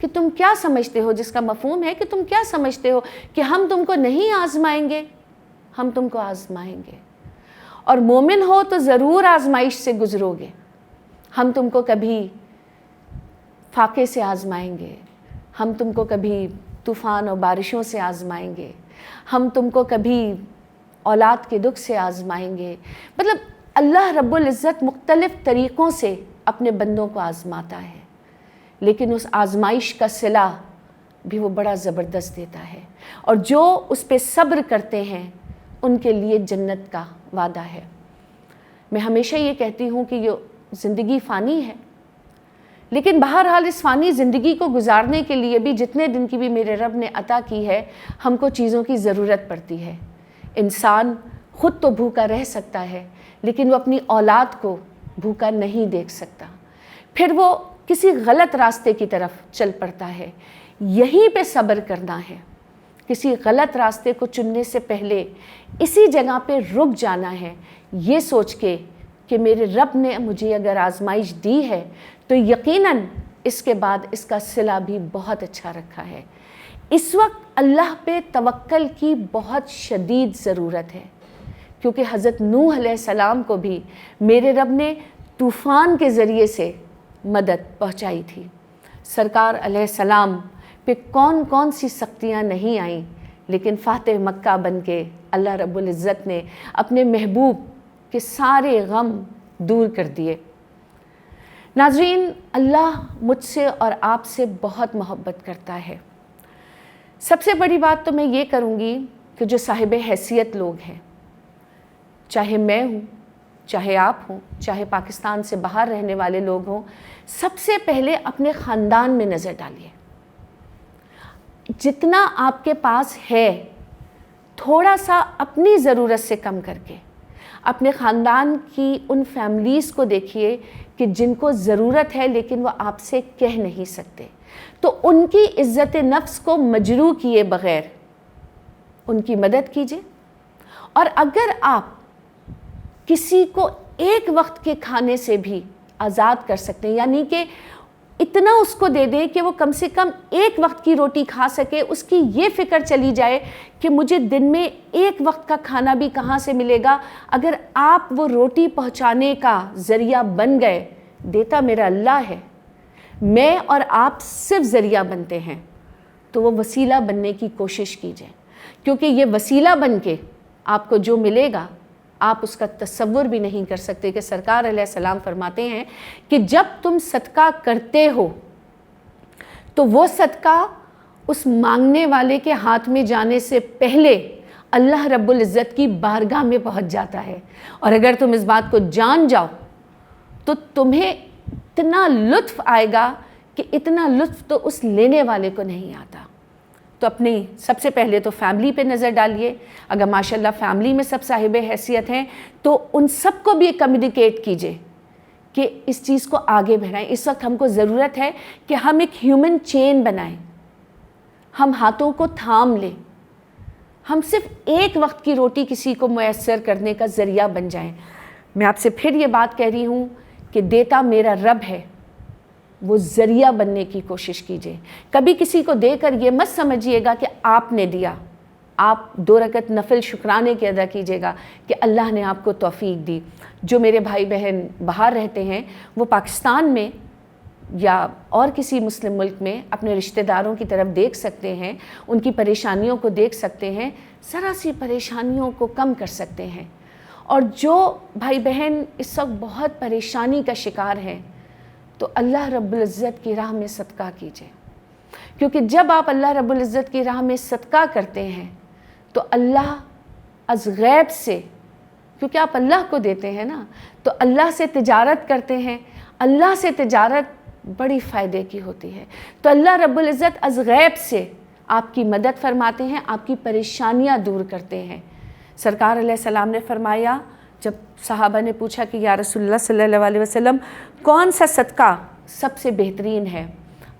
کہ تم کیا سمجھتے ہو، جس کا مفہوم ہے کہ تم کیا سمجھتے ہو کہ ہم تم کو نہیں آزمائیں گے؟ ہم تم کو آزمائیں گے، اور مومن ہو تو ضرور آزمائش سے گزرو گے۔ ہم تم کو کبھی فاقے سے آزمائیں گے، ہم تم کو کبھی طوفان اور بارشوں سے آزمائیں گے، ہم تم کو کبھی اولاد کے دکھ سے آزمائیں گے۔ مطلب اللہ رب العزت مختلف طریقوں سے اپنے بندوں کو آزماتا ہے، لیکن اس آزمائش کا صلہ بھی وہ بڑا زبردست دیتا ہے، اور جو اس پہ صبر کرتے ہیں ان کے لیے جنت کا وعدہ ہے۔ میں ہمیشہ یہ کہتی ہوں کہ یہ زندگی فانی ہے، لیکن بہرحال اس فانی زندگی کو گزارنے کے لیے بھی جتنے دن کی بھی میرے رب نے عطا کی ہے، ہم کو چیزوں کی ضرورت پڑتی ہے۔ انسان خود تو بھوکا رہ سکتا ہے، لیکن وہ اپنی اولاد کو بھوکا نہیں دیکھ سکتا، پھر وہ کسی غلط راستے کی طرف چل پڑتا ہے۔ یہیں پہ صبر کرنا ہے، کسی غلط راستے کو چننے سے پہلے اسی جگہ پہ رک جانا ہے، یہ سوچ کے کہ میرے رب نے مجھے اگر آزمائش دی ہے تو یقیناً اس کے بعد اس کا صلہ بھی بہت اچھا رکھا ہے۔ اس وقت اللہ پہ توکل کی بہت شدید ضرورت ہے، کیونکہ حضرت نوح علیہ السلام کو بھی میرے رب نے طوفان کے ذریعے سے مدد پہنچائی تھی۔ سرکار علیہ السلام پہ کون کون سی سختیاں نہیں آئیں، لیکن فاتح مکہ بن کے اللہ رب العزت نے اپنے محبوب کے سارے غم دور کر دیے۔ ناظرین، اللہ مجھ سے اور آپ سے بہت محبت کرتا ہے۔ سب سے بڑی بات تو میں یہ کروں گی کہ جو صاحب حیثیت لوگ ہیں، چاہے میں ہوں، چاہے آپ ہوں، چاہے پاکستان سے باہر رہنے والے لوگ ہوں، سب سے پہلے اپنے خاندان میں نظر ڈالیے۔ جتنا آپ کے پاس ہے تھوڑا سا اپنی ضرورت سے کم کر کے اپنے خاندان کی ان فیملیز کو دیکھیے کہ جن کو ضرورت ہے لیکن وہ آپ سے کہہ نہیں سکتے، تو ان کی عزت نفس کو مجروح کیے بغیر ان کی مدد کیجیے۔ اور اگر آپ کسی کو ایک وقت کے کھانے سے بھی آزاد کر سکتے ہیں، یعنی کہ اتنا اس کو دے دیں کہ وہ کم سے کم ایک وقت کی روٹی کھا سکے، اس کی یہ فکر چلی جائے کہ مجھے دن میں ایک وقت کا کھانا بھی کہاں سے ملے گا۔ اگر آپ وہ روٹی پہنچانے کا ذریعہ بن گئے، دیتا میرا اللہ ہے، میں اور آپ صرف ذریعہ بنتے ہیں، تو وہ وسیلہ بننے کی کوشش کیجئے، کیونکہ یہ وسیلہ بن کے آپ کو جو ملے گا آپ اس کا تصور بھی نہیں کر سکتے۔ کہ سرکار علیہ السلام فرماتے ہیں کہ جب تم صدقہ کرتے ہو تو وہ صدقہ اس مانگنے والے کے ہاتھ میں جانے سے پہلے اللہ رب العزت کی بارگاہ میں پہنچ جاتا ہے، اور اگر تم اس بات کو جان جاؤ تو تمہیں اتنا لطف آئے گا کہ اتنا لطف تو اس لینے والے کو نہیں آتا۔ تو اپنی سب سے پہلے تو فیملی پہ نظر ڈالیے۔ اگر ماشاءاللہ فیملی میں سب صاحب حیثیت ہیں تو ان سب کو بھی کمیونیکیٹ کیجئے کہ اس چیز کو آگے بڑھائیں۔ اس وقت ہم کو ضرورت ہے کہ ہم ایک ہیومن چین بنائیں، ہم ہاتھوں کو تھام لیں، ہم صرف ایک وقت کی روٹی کسی کو میسر کرنے کا ذریعہ بن جائیں۔ میں آپ سے پھر یہ بات کہہ رہی ہوں کہ دیتا میرا رب ہے، وہ ذریعہ بننے کی کوشش کیجئے۔ کبھی کسی کو دے کر یہ مت سمجھیے گا کہ آپ نے دیا، آپ 2 رکعت نفل شکرانے کے ادا کیجئے گا کہ اللہ نے آپ کو توفیق دی۔ جو میرے بھائی بہن باہر رہتے ہیں وہ پاکستان میں یا اور کسی مسلم ملک میں اپنے رشتہ داروں کی طرف دیکھ سکتے ہیں، ان کی پریشانیوں کو دیکھ سکتے ہیں، ذرا سی پریشانیوں کو کم کر سکتے ہیں۔ اور جو بھائی بہن اس وقت بہت پریشانی کا شکار ہیں تو اللہ رب العزت کی راہ میں صدقہ کیجئے، کیونکہ جب آپ اللہ رب العزت کی راہ میں صدقہ کرتے ہیں تو اللہ از غیب سے، کیونکہ آپ اللہ کو دیتے ہیں نا، تو اللہ سے تجارت کرتے ہیں۔ اللہ سے تجارت بڑی فائدے کی ہوتی ہے، تو اللہ رب العزت از غیب سے آپ کی مدد فرماتے ہیں، آپ کی پریشانیاں دور کرتے ہیں۔ سرکار علیہ السلام نے فرمایا، جب صحابہ نے پوچھا کہ یا رسول اللہ صلی اللہ علیہ وسلم کون سا صدقہ سب سے بہترین ہے،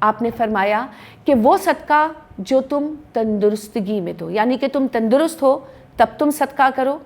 آپ نے فرمایا کہ وہ صدقہ جو تم تندرستگی میں دو، یعنی کہ تم تندرست ہو تب تم صدقہ کرو۔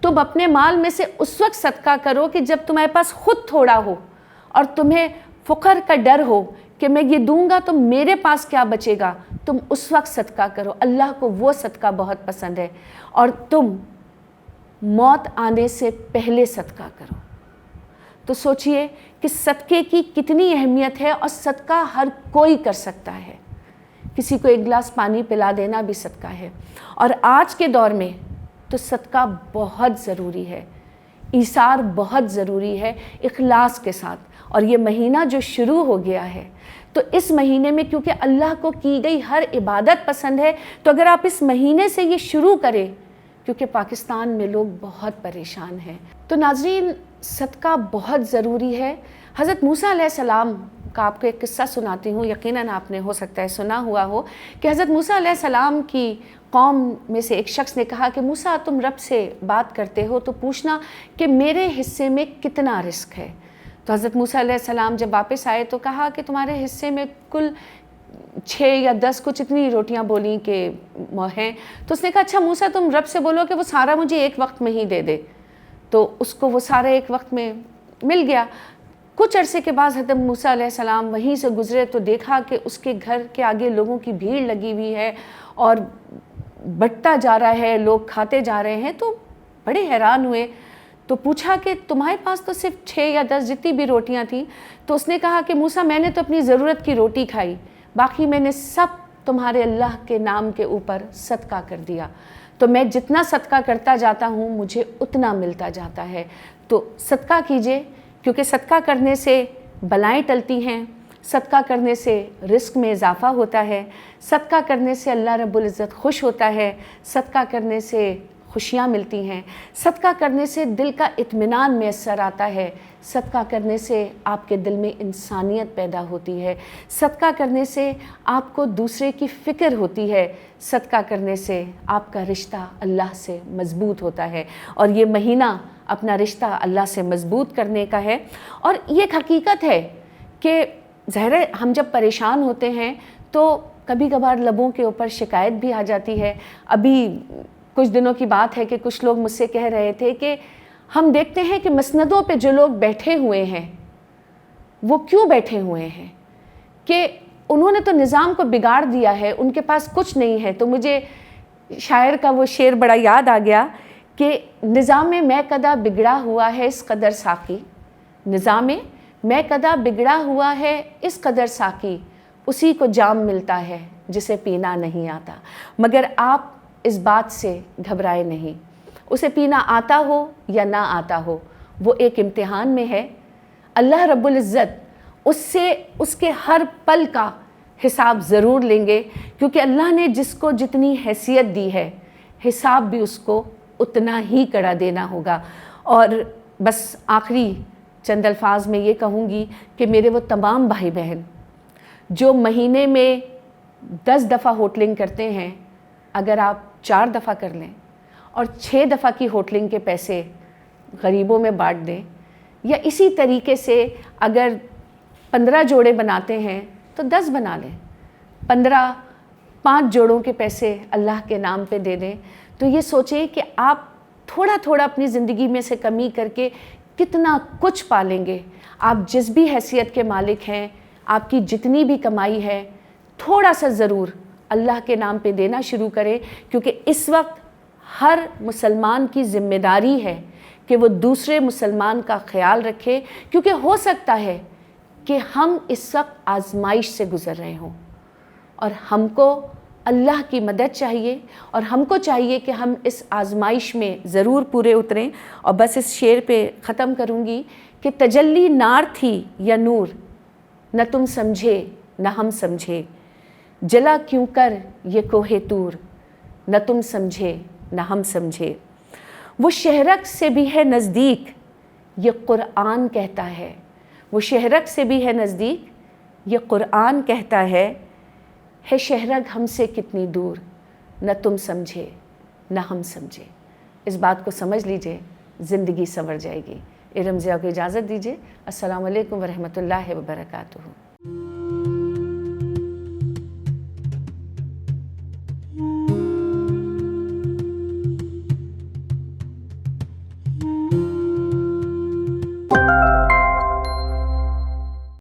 تم اپنے مال میں سے اس وقت صدقہ کرو کہ جب تمہارے پاس خود تھوڑا ہو اور تمہیں فقر کا ڈر ہو کہ میں یہ دوں گا تو میرے پاس کیا بچے گا، تم اس وقت صدقہ کرو۔ اللہ کو وہ صدقہ بہت پسند ہے، اور تم موت آنے سے پہلے صدقہ کرو۔ تو سوچئے کہ صدقے کی کتنی اہمیت ہے، اور صدقہ ہر کوئی کر سکتا ہے۔ کسی کو ایک گلاس پانی پلا دینا بھی صدقہ ہے، اور آج کے دور میں تو صدقہ بہت ضروری ہے، ایثار بہت ضروری ہے اخلاص کے ساتھ۔ اور یہ مہینہ جو شروع ہو گیا ہے، تو اس مہینے میں کیونکہ اللہ کو کی گئی ہر عبادت پسند ہے، تو اگر آپ اس مہینے سے یہ شروع کریں، کیونکہ پاکستان میں لوگ بہت پریشان ہیں، تو ناظرین صدقہ بہت ضروری ہے۔ حضرت موسیٰ علیہ السلام کا آپ کو ایک قصہ سناتی ہوں، یقیناً آپ نے ہو سکتا ہے سنا ہوا ہو، کہ حضرت موسیٰ علیہ السلام کی قوم میں سے ایک شخص نے کہا کہ موسیٰ تم رب سے بات کرتے ہو تو پوچھنا کہ میرے حصے میں کتنا رزق ہے۔ تو حضرت موسیٰ علیہ السلام جب واپس آئے تو کہا کہ تمہارے حصے میں کل 6 یا 10 کچھ اتنی روٹیاں بولیں کہ ہیں۔ تو اس نے کہا اچھا موسیٰ تم رب سے بولو کہ وہ سارا مجھے ایک وقت میں ہی دے دے۔ تو اس کو وہ سارا ایک وقت میں مل گیا۔ کچھ عرصے کے بعد حضرت موسیٰ علیہ السلام وہیں سے گزرے تو دیکھا کہ اس کے گھر کے آگے لوگوں کی بھیڑ لگی ہوئی ہے اور بٹتا جا رہا ہے، لوگ کھاتے جا رہے ہیں۔ تو بڑے حیران ہوئے، تو پوچھا کہ تمہارے پاس تو صرف 6 یا 10 جتنی بھی روٹیاں تھیں۔ تو اس نے کہا کہ موسیٰ میں نے تو اپنی ضرورت کی روٹی کھائی، باقی میں نے سب تمہارے اللہ کے نام کے اوپر صدقہ کر دیا۔ تو میں جتنا صدقہ کرتا جاتا ہوں مجھے اتنا ملتا جاتا ہے۔ تو صدقہ کیجئے، کیونکہ صدقہ کرنے سے بلائیں ٹلتی ہیں، صدقہ کرنے سے رزق میں اضافہ ہوتا ہے، صدقہ کرنے سے اللہ رب العزت خوش ہوتا ہے، صدقہ کرنے سے خوشیاں ملتی ہیں، صدقہ کرنے سے دل کا اطمینان میسر آتا ہے، صدقہ کرنے سے آپ کے دل میں انسانیت پیدا ہوتی ہے، صدقہ کرنے سے آپ کو دوسرے کی فکر ہوتی ہے، صدقہ کرنے سے آپ کا رشتہ اللہ سے مضبوط ہوتا ہے۔ اور یہ مہینہ اپنا رشتہ اللہ سے مضبوط کرنے کا ہے۔ اور یہ ایک حقیقت ہے کہ ظاہر ہے ہم جب پریشان ہوتے ہیں تو کبھی کبھار لبوں کے اوپر شکایت بھی آ جاتی ہے۔ ابھی کچھ دنوں کی بات ہے کہ کچھ لوگ مجھ سے کہہ رہے تھے کہ ہم دیکھتے ہیں کہ مسندوں پہ جو لوگ بیٹھے ہوئے ہیں وہ کیوں بیٹھے ہوئے ہیں، کہ انہوں نے تو نظام کو بگاڑ دیا ہے، ان کے پاس کچھ نہیں ہے۔ تو مجھے شاعر کا وہ شعر بڑا یاد آ گیا کہ نظام میں قدا بگڑا ہوا ہے اس قدر ساقی، نظام میں قدا بگڑا ہوا ہے اس قدر ساقی، اسی کو جام ملتا ہے جسے پینا نہیں آتا۔ مگر آپ اس بات سے گھبرائے نہیں، اسے پینا آتا ہو یا نہ آتا ہو وہ ایک امتحان میں ہے۔ اللہ رب العزت اس سے اس کے ہر پل کا حساب ضرور لیں گے، کیونکہ اللہ نے جس کو جتنی حیثیت دی ہے حساب بھی اس کو اتنا ہی کڑا دینا ہوگا۔ اور بس آخری چند الفاظ میں یہ کہوں گی کہ میرے وہ تمام بھائی بہن جو مہینے میں 10 دفعہ ہوٹلنگ کرتے ہیں، اگر آپ 4 دفعہ کر لیں اور 6 دفعہ کی ہوٹلنگ کے پیسے غریبوں میں بانٹ دیں، یا اسی طریقے سے اگر 15 جوڑے بناتے ہیں تو 10 بنا لیں، 5 جوڑوں کے پیسے اللہ کے نام پہ دے دیں، تو یہ سوچیں کہ آپ تھوڑا تھوڑا اپنی زندگی میں سے کمی کر کے کتنا کچھ پالیں گے۔ آپ جس بھی حیثیت کے مالک ہیں، آپ کی جتنی بھی کمائی ہے، تھوڑا سا ضرور اللہ کے نام پہ دینا شروع کریں، کیونکہ اس وقت ہر مسلمان کی ذمہ داری ہے کہ وہ دوسرے مسلمان کا خیال رکھے، کیونکہ ہو سکتا ہے کہ ہم اس وقت آزمائش سے گزر رہے ہوں اور ہم کو اللہ کی مدد چاہیے، اور ہم کو چاہیے کہ ہم اس آزمائش میں ضرور پورے اتریں۔ اور بس اس شعر پہ ختم کروں گی کہ تجلی نار تھی یا نور، نہ تم سمجھے نہ ہم سمجھے، جلا کیوں کر یہ کوہ طور، نہ تم سمجھے نہ ہم سمجھے، وہ شہرک سے بھی ہے نزدیک یہ قرآن کہتا ہے، وہ شہرک سے بھی ہے نزدیک یہ قرآن کہتا ہے شہرک ہم سے کتنی دور، نہ تم سمجھے نہ ہم سمجھے۔ اس بات کو سمجھ لیجئے، زندگی سنور جائے گی۔ ارم ضیاء کو اجازت دیجئے۔ السلام علیکم ورحمۃ اللہ وبرکاتہ۔